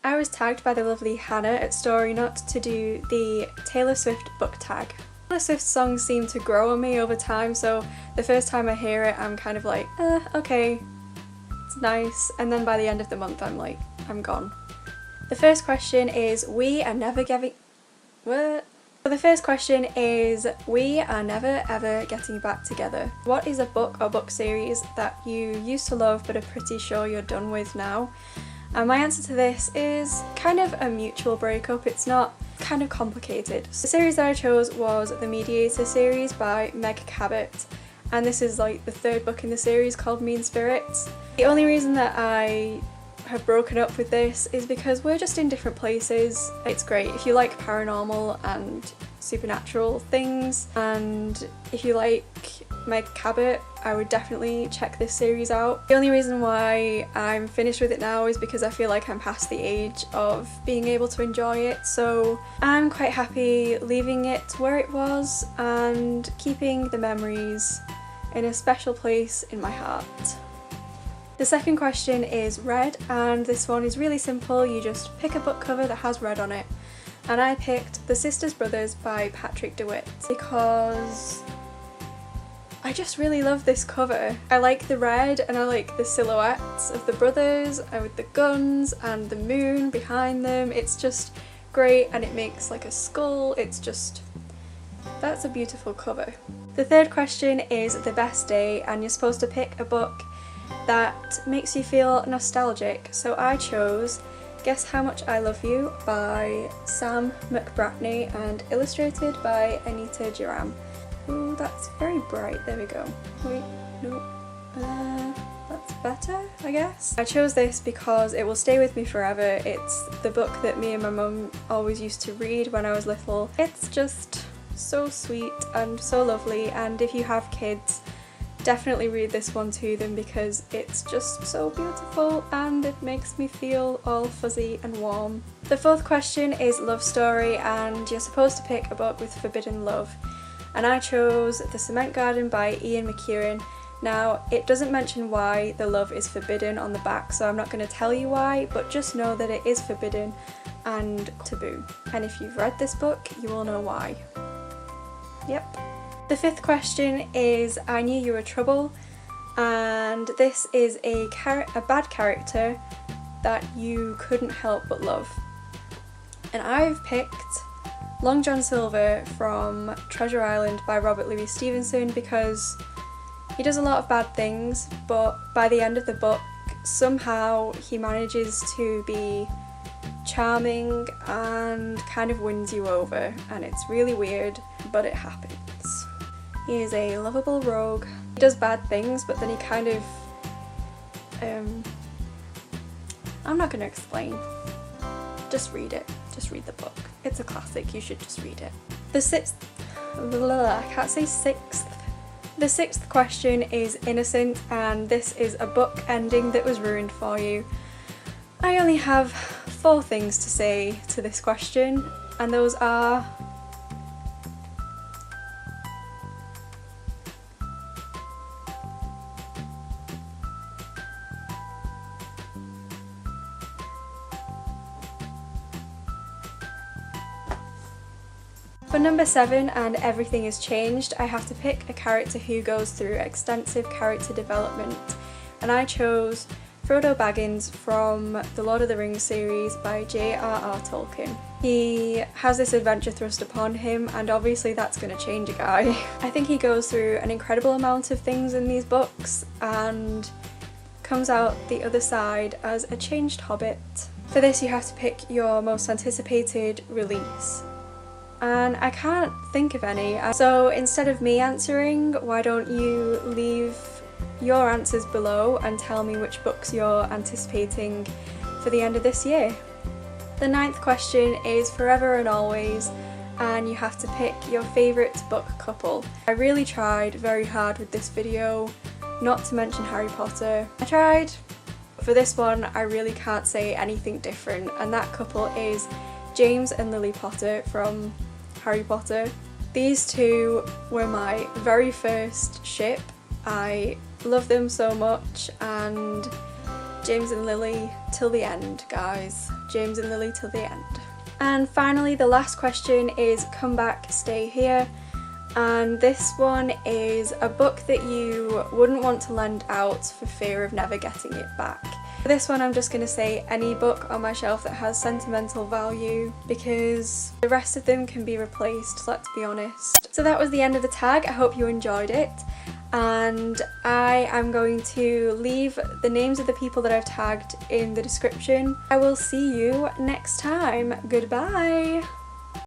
I was tagged by the lovely Hannah at Storynut to do the Taylor Swift book tag. Taylor Swift's songs seem to grow on me over time, so the first time I hear it I'm kind of like, okay, it's nice, and then by the end of the month I'm like, I'm gone. The first question is, we are never getting ever getting back together. What is a book or book series that you used to love but are pretty sure you're done with now? And my answer to this is kind of a mutual breakup. It's not, kind of complicated. The series that I chose was the Mediator series by Meg Cabot, and this is like the third book in the series called Mean Spirits. The only reason that I have broken up with this is because we're just in different places. It's great if you like paranormal and supernatural things, and if you like Meg Cabot, I would definitely check this series out. The only reason why I'm finished with it now is because I feel like I'm past the age of being able to enjoy it, so I'm quite happy leaving it where it was and keeping the memories in a special place in my heart. The second question is red, and this one is really simple. You just pick a book cover that has red on it, and I picked The Sisters Brothers by Patrick DeWitt because I just really love this cover. I like the red and I like the silhouettes of the brothers with the guns and the moon behind them. It's just great, and it makes like a skull. It's just, that's a beautiful cover. The third question is the best day, and you're supposed to pick a book that makes you feel nostalgic. So I chose Guess How Much I Love You by Sam McBratney and illustrated by Anita Duran. Ooh, that's very bright. There we go. Wait, no. That's better, I guess. I chose this because it will stay with me forever. It's the book that me and my mum always used to read when I was little. It's just so sweet and so lovely, and if you have kids, definitely read this one to them because it's just so beautiful and it makes me feel all fuzzy and warm. The fourth question is love story, and you're supposed to pick a book with forbidden love. And I chose The Cement Garden by Ian McEwan. Now, it doesn't mention why the love is forbidden on the back, so I'm not going to tell you why, but just know that it is forbidden and taboo. And if you've read this book, you will know why. Yep. The fifth question is I Knew You Were Trouble, and this is a bad character that you couldn't help but love. And I've picked Long John Silver from Treasure Island by Robert Louis Stevenson because he does a lot of bad things, but by the end of the book somehow he manages to be charming and kind of wins you over, and it's really weird, but it happens. He is a lovable rogue. He does bad things, but then he kind of I'm not going to explain. Just read it. Just read the book. It's a classic. You should just read it. The sixth question is Innocent, and this is a book ending that was ruined for you. I only have 4 things to say to this question, and those are For number 7, and Everything Is Changed, I have to pick a character who goes through extensive character development, and I chose Frodo Baggins from the Lord of the Rings series by J.R.R. Tolkien. He has this adventure thrust upon him, and obviously that's going to change a guy. I think he goes through an incredible amount of things in these books and comes out the other side as a changed hobbit. For this you have to pick your most anticipated release, and I can't think of any, so instead of me answering, why don't you leave your answers below and tell me which books you're anticipating for the end of this year. The 9th question is Forever and Always, and you have to pick your favourite book couple. I really tried very hard with this video not to mention Harry Potter. I tried. For this one I really can't say anything different, and that couple is James and Lily Potter from Harry Potter. These two were my very first ship. I love them so much, and James and Lily till the end, guys. James and Lily till the end. And finally, the last question is Come Back, Stay Here. And this one is a book that you wouldn't want to lend out for fear of never getting it back. For this one, I'm just going to say any book on my shelf that has sentimental value, because the rest of them can be replaced, let's be honest. So that was the end of the tag. I hope you enjoyed it. And I am going to leave the names of the people that I've tagged in the description. I will see you next time. Goodbye!